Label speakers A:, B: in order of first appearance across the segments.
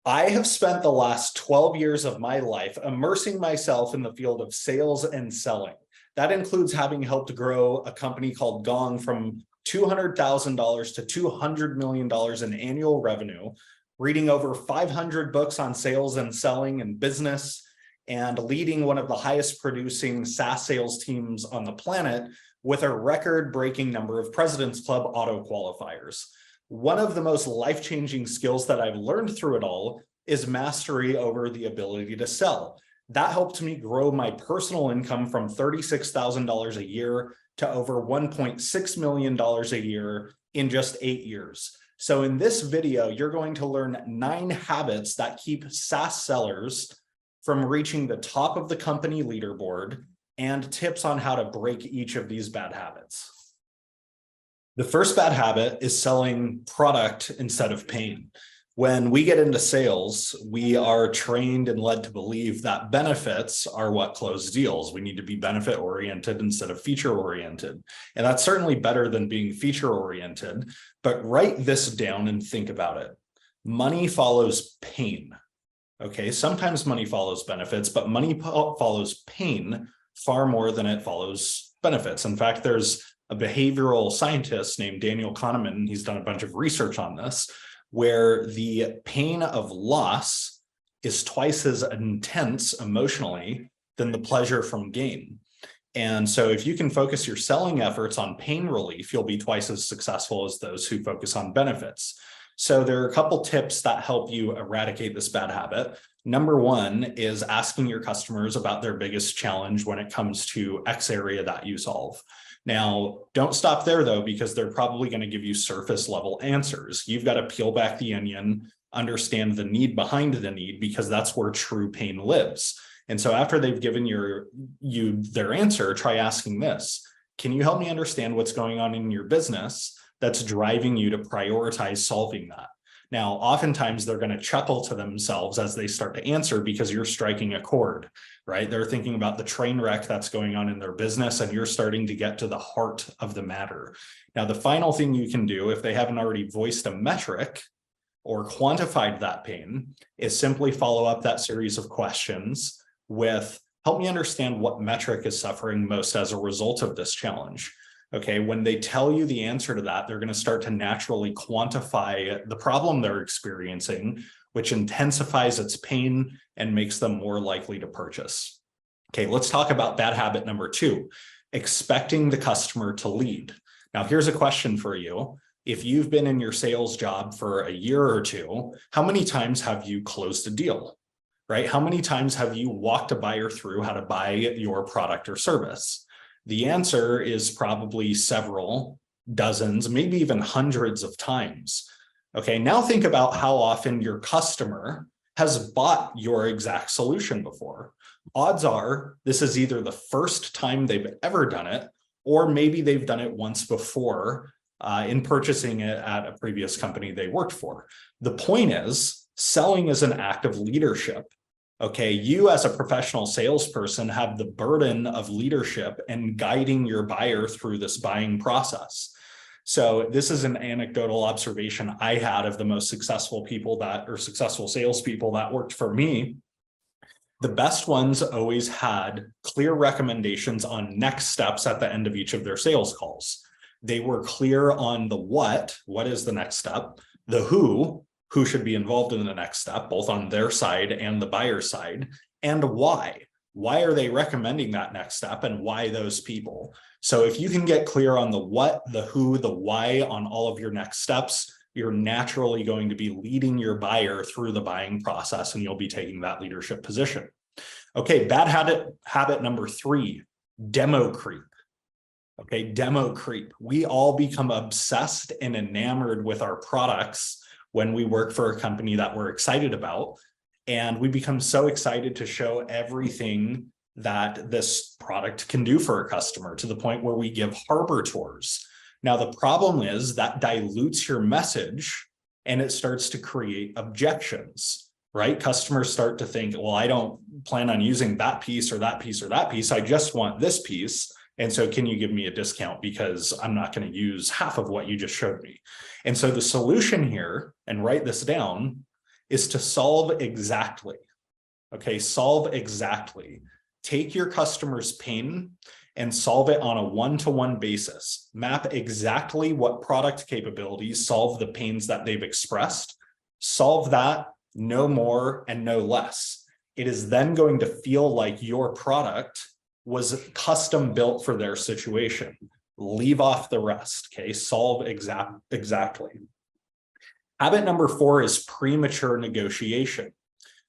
A: I have spent the last 12 years of my life immersing myself in the field of sales and selling. That includes having helped grow a company called Gong from $200,000 to $200 million in annual revenue, reading over 500 books on sales and selling and business, and leading one of the highest producing SaaS sales teams on the planet with a record-breaking number of President's Club auto qualifiers. One of the most life-changing skills that I've learned through it all is mastery over the ability to sell. That helped me grow my personal income from $36,000 a year to over $1.6 million a year in just 8 years. So in this video, you're going to learn 9 habits that keep SaaS sellers from reaching the top of the company leaderboard and tips on how to break each of these bad habits. The first bad habit is selling product instead of pain. When we get into sales, we are trained and led to believe that benefits are what close deals. We need to be benefit-oriented instead of feature-oriented. And that's certainly better than being feature-oriented, but write this down and think about it. Money follows pain. Okay, sometimes money follows benefits, but money follows pain far more than it follows benefits. In fact, there's a behavioral scientist named Daniel Kahneman. He's done a bunch of research on this, where the pain of loss is twice as intense emotionally than the pleasure from gain. And so if you can focus your selling efforts on pain relief, you'll be twice as successful as those who focus on benefits. So there are a couple tips that help you eradicate this bad habit. Number one is asking your customers about their biggest challenge when it comes to X area that you solve. Now, don't stop there though, because they're probably going to give you surface level answers. You've got to peel back the onion, understand the need behind the need, because that's where true pain lives. And so after they've given you their answer, try asking this: can you help me understand what's going on in your business that's driving you to prioritize solving that? Now, oftentimes they're going to chuckle to themselves as they start to answer because you're striking a chord, right? They're thinking about the train wreck that's going on in their business, and you're starting to get to the heart of the matter. Now, the final thing you can do, if they haven't already voiced a metric or quantified that pain, is simply follow up that series of questions with, help me understand what metric is suffering most as a result of this challenge. Okay, when they tell you the answer to that, they're going to start to naturally quantify the problem they're experiencing, which intensifies its pain and makes them more likely to purchase. Okay, let's talk about bad habit number 2, expecting the customer to lead. Now, here's a question for you. If you've been in your sales job for a year or two, how many times have you closed a deal, right? How many times have you walked a buyer through how to buy your product or service? The answer is probably several dozens, maybe even hundreds of times. Okay, now think about how often your customer has bought your exact solution before. Odds are this is either the first time they've ever done it, or maybe they've done it once before in purchasing it at a previous company they worked for. The point is, selling is an act of leadership. Okay, you as a professional salesperson have the burden of leadership and guiding your buyer through this buying process. So this is an anecdotal observation I had of the most successful people successful salespeople that worked for me. The best ones always had clear recommendations on next steps at the end of each of their sales calls. They were clear on the what is the next step, the who should be involved in the next step, both on their side and the buyer side, and why. Why are they recommending that next step, and why those people? So if you can get clear on the what, the who, the why on all of your next steps, you're naturally going to be leading your buyer through the buying process, and you'll be taking that leadership position. Okay, bad habit number 3, demo creep. Okay, demo creep. We all become obsessed and enamored with our products when we work for a company that we're excited about, and we become so excited to show everything that this product can do for a customer, to the point where we give harbor tours. Now, the problem is that dilutes your message and it starts to create objections, right? Customers start to think, well, I don't plan on using that piece or that piece or that piece. I just want this piece. And so can you give me a discount because I'm not going to use half of what you just showed me? And so the solution here, and write this down, is to solve exactly. Okay, solve exactly. Take your customer's pain and solve it on a one-to-one basis. Map exactly what product capabilities solve the pains that they've expressed. Solve that, no more and no less. It is then going to feel like your product was custom built for their situation. Leave off the rest, okay? Solve exactly. Habit number 4 is premature negotiation.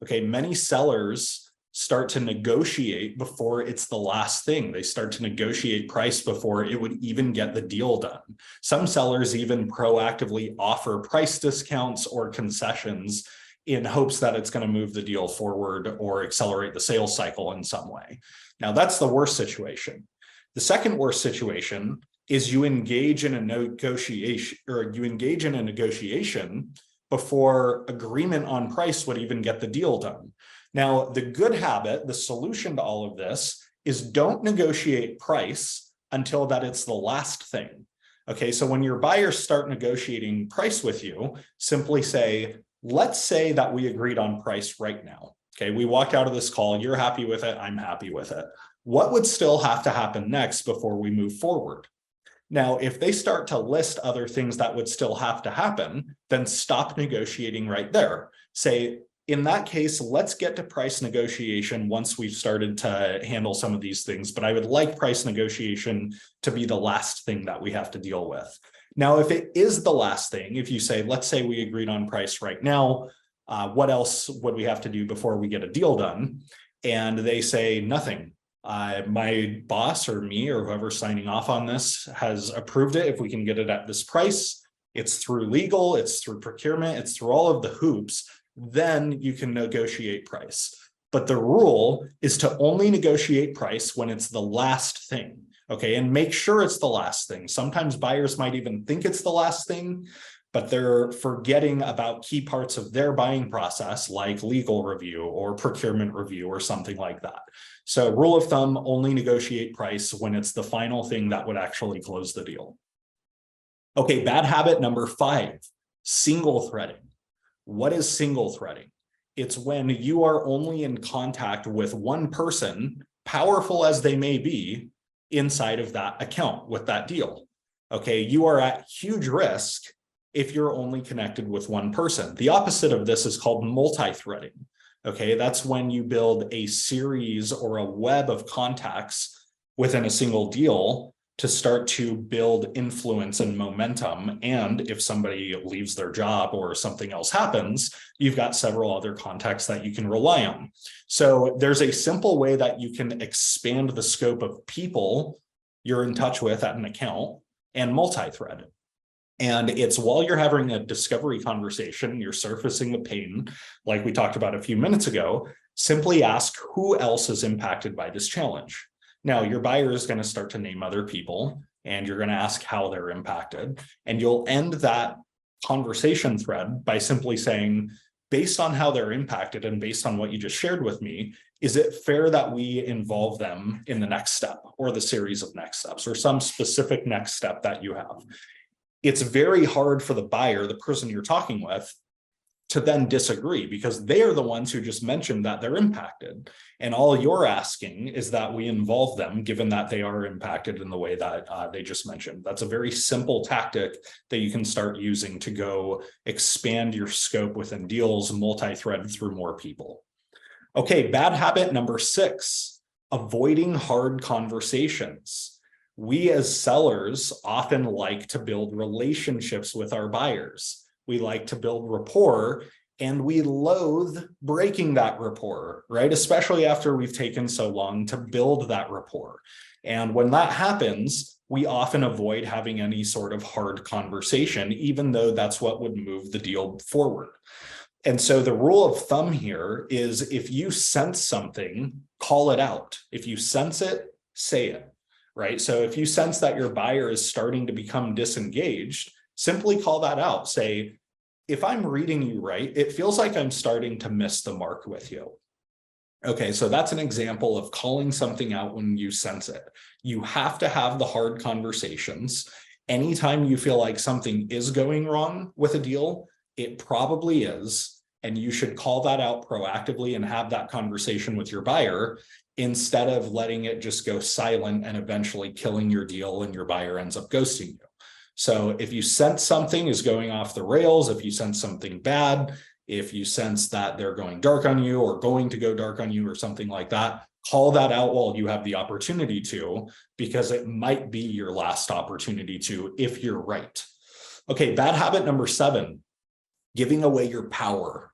A: Okay, many sellers start to negotiate before it's the last thing. They start to negotiate price before it would even get the deal done. Some sellers even proactively offer price discounts or concessions in hopes that it's going to move the deal forward or accelerate the sales cycle in some way. Now, that's the worst situation. The second worst situation is you engage in a negotiation before agreement on price would even get the deal done. Now, the good habit, the solution to all of this is don't negotiate price until that it's the last thing. Okay, so when your buyers start negotiating price with you, simply say, let's say that we agreed on price right now. Okay, we walked out of this call, you're happy with it, I'm happy with it. What would still have to happen next before we move forward? Now, if they start to list other things that would still have to happen, then stop negotiating right there. Say, in that case, let's get to price negotiation once we've started to handle some of these things, but I would like price negotiation to be the last thing that we have to deal with. Now, if it is the last thing, if you say, let's say we agreed on price right now, what else would we have to do before we get a deal done? And they say nothing. My boss or me or whoever's signing off on this has approved it. If we can get it at this price, it's through legal, it's through procurement, it's through all of the hoops, then you can negotiate price. But the rule is to only negotiate price when it's the last thing. Okay, and make sure it's the last thing. Sometimes buyers might even think it's the last thing, but they're forgetting about key parts of their buying process, like legal review or procurement review or something like that. So rule of thumb, only negotiate price when it's the final thing that would actually close the deal. Okay, bad habit number 5, single threading. What is single threading? It's when you are only in contact with one person, powerful as they may be, inside of that account with that deal. Okay, you are at huge risk if you're only connected with one person. The opposite of this is called multi-threading. Okay, that's when you build a series or a web of contacts within a single deal to start to build influence and momentum. And if somebody leaves their job or something else happens, you've got several other contacts that you can rely on. So there's a simple way that you can expand the scope of people you're in touch with at an account and multi-thread. And it's while you're having a discovery conversation, you're surfacing the pain, like we talked about a few minutes ago, simply ask who else is impacted by this challenge. Now, your buyer is going to start to name other people, and you're going to ask how they're impacted. And you'll end that conversation thread by simply saying, based on how they're impacted and based on what you just shared with me, is it fair that we involve them in the next step or the series of next steps or some specific next step that you have? It's very hard for the buyer, the person you're talking with, to then disagree because they are the ones who just mentioned that they're impacted. And all you're asking is that we involve them, given that they are impacted in the way that they just mentioned. That's a very simple tactic that you can start using to go expand your scope within deals, multi-thread through more people. Okay, bad habit number 6, avoiding hard conversations. We as sellers often like to build relationships with our buyers. We like to build rapport, and we loathe breaking that rapport, right? Especially after we've taken so long to build that rapport. And when that happens, we often avoid having any sort of hard conversation, even though that's what would move the deal forward. And so the rule of thumb here is if you sense something, call it out. If you sense it, say it, right? So if you sense that your buyer is starting to become disengaged, simply call that out. Say, if I'm reading you right, it feels like I'm starting to miss the mark with you. Okay, so that's an example of calling something out when you sense it. You have to have the hard conversations. Anytime you feel like something is going wrong with a deal, it probably is. and you should call that out proactively and have that conversation with your buyer instead of letting it just go silent and eventually killing your deal and your buyer ends up ghosting you. So if you sense something is going off the rails, if you sense something bad, if you sense that they're going dark on you or going to go dark on you or something like that, call that out while you have the opportunity to, because it might be your last opportunity to, if you're right. Okay, bad habit number 7, giving away your power.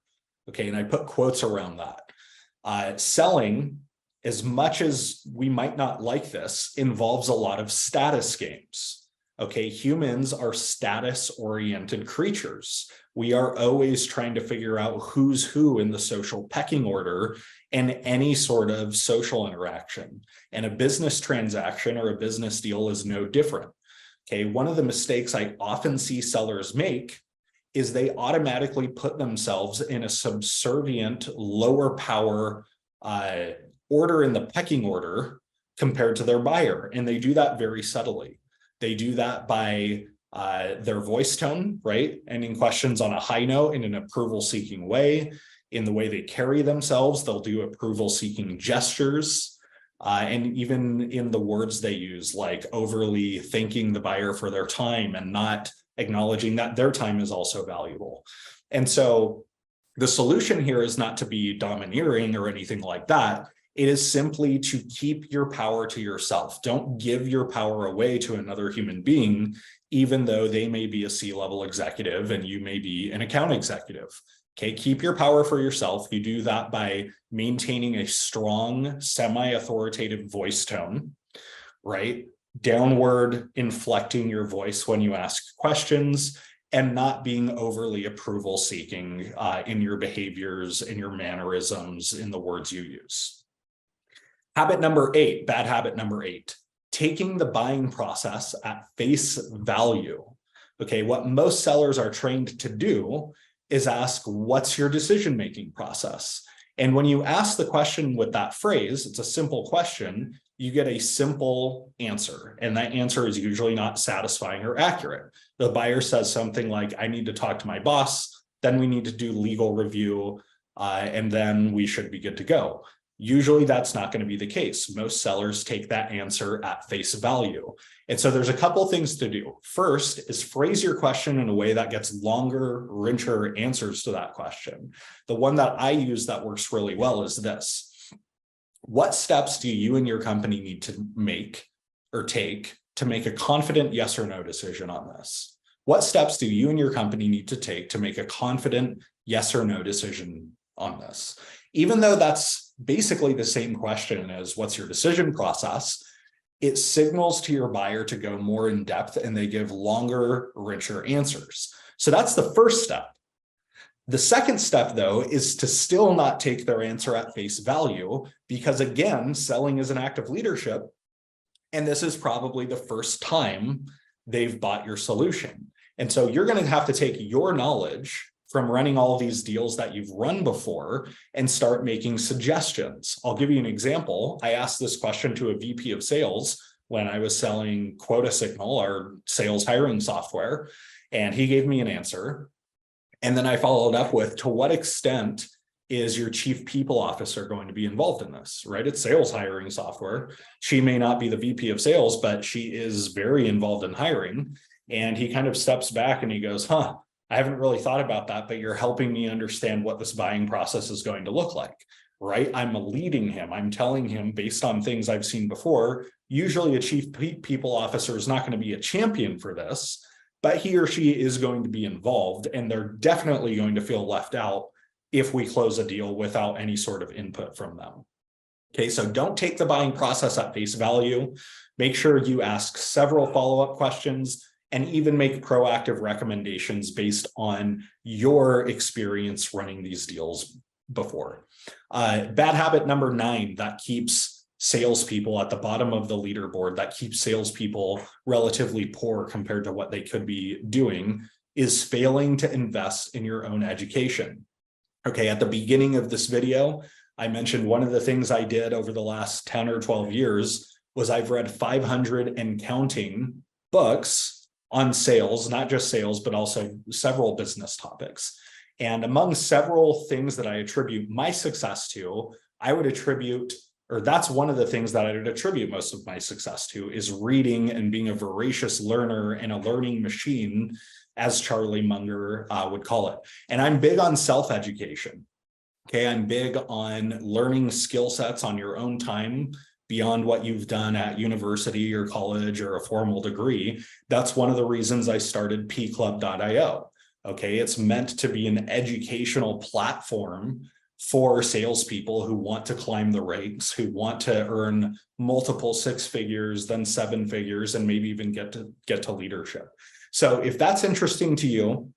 A: Okay, and I put quotes around that. Selling, as much as we might not like this, involves a lot of status games. Okay, humans are status-oriented creatures. We are always trying to figure out who's who in the social pecking order in any sort of social interaction. And a business transaction or a business deal is no different. Okay, one of the mistakes I often see sellers make is they automatically put themselves in a subservient, lower power order in the pecking order compared to their buyer. And they do that very subtly. They do that by their voice tone, right? Ending questions on a high note in an approval-seeking way. In the way they carry themselves, they'll do approval-seeking gestures. And even in the words they use, like overly thanking the buyer for their time and not acknowledging that their time is also valuable. And so the solution here is not to be domineering or anything like that. It is simply to keep your power to yourself. Don't give your power away to another human being, even though they may be a C-level executive and you may be an account executive. Okay, keep your power for yourself. You do that by maintaining a strong, semi-authoritative voice tone, right? Downward inflecting your voice when you ask questions and not being overly approval seeking in your behaviors, in your mannerisms, in the words you use. Habit number 8, bad habit number 8, taking the buying process at face value. Okay, what most sellers are trained to do is ask, what's your decision-making process? And when you ask the question with that phrase, it's a simple question, you get a simple answer. And that answer is usually not satisfying or accurate. The buyer says something like, I need to talk to my boss, then we need to do legal review, and then we should be good to go. Usually that's not going to be the case. Most sellers take that answer at face value. And so there's a couple things to do. First is phrase your question in a way that gets longer, richer answers to that question. The one that I use that works really well is this. What steps do you and your company need to make or take to make a confident yes or no decision on this? What steps do you and your company need to take to make a confident yes or no decision on this? Even though that's basically the same question as what's your decision process, it signals to your buyer to go more in depth and they give longer, richer answers. So that's the first step. The second step, though, is to still not take their answer at face value, because again, selling is an act of leadership. And this is probably the first time they've bought your solution. And so you're going to have to take your knowledge from running all these deals that you've run before and start making suggestions. I'll give you an example. I asked this question to a VP of sales when I was selling QuotaSignal, our sales hiring software, and he gave me an answer. And then I followed up with, to what extent is your chief people officer going to be involved in this, right? It's sales hiring software. She may not be the VP of sales, but she is very involved in hiring. And he kind of steps back and he goes, I haven't really thought about that, but you're helping me understand what this buying process is going to look like, right? I'm leading him. I'm telling him based on things I've seen before. Usually a chief people officer is not going to be a champion for this, but he or she is going to be involved, and they're definitely going to feel left out if we close a deal without any sort of input from them. Okay, so don't take the buying process at face value. Make sure you ask several follow-up questions and even make proactive recommendations based on your experience running these deals before. Bad habit number 9 that keeps salespeople at the bottom of the leaderboard, that keeps salespeople relatively poor compared to what they could be doing, is failing to invest in your own education. Okay, at the beginning of this video, I mentioned one of the things I did over the last 10 or 12 years was I've read 500 and counting books on sales, not just sales, but also several business topics. And among several things that I attribute my success to, I would attribute, or that's one of the things that I would attribute most of my success to, is reading and being a voracious learner and a learning machine, as Charlie Munger would call it. And I'm big on self-education. Okay, I'm big on learning skill sets on your own time beyond what you've done at university or college or a formal degree. That's one of the reasons I started pclub.io. Okay, it's meant to be an educational platform for salespeople who want to climb the ranks, who want to earn multiple six figures, then seven figures, and maybe even get to leadership. So if that's interesting to you,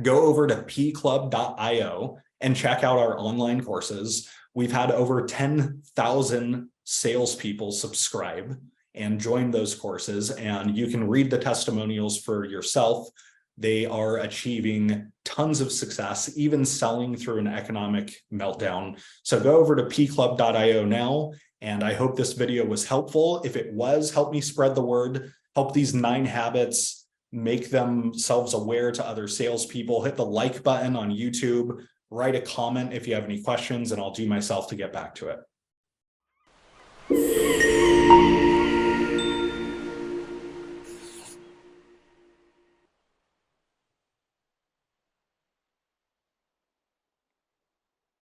A: go over to pclub.io and check out our online courses. We've had over 10,000 salespeople subscribe and join those courses, and you can read the testimonials for yourself. They are achieving tons of success, even selling through an economic meltdown. So go over to pclub.io now, and I hope this video was helpful. If it was, help me spread the word, help these 9 habits make themselves aware to other salespeople. Hit the like button on YouTube, write a comment if you have any questions, and I'll do myself to get back to it.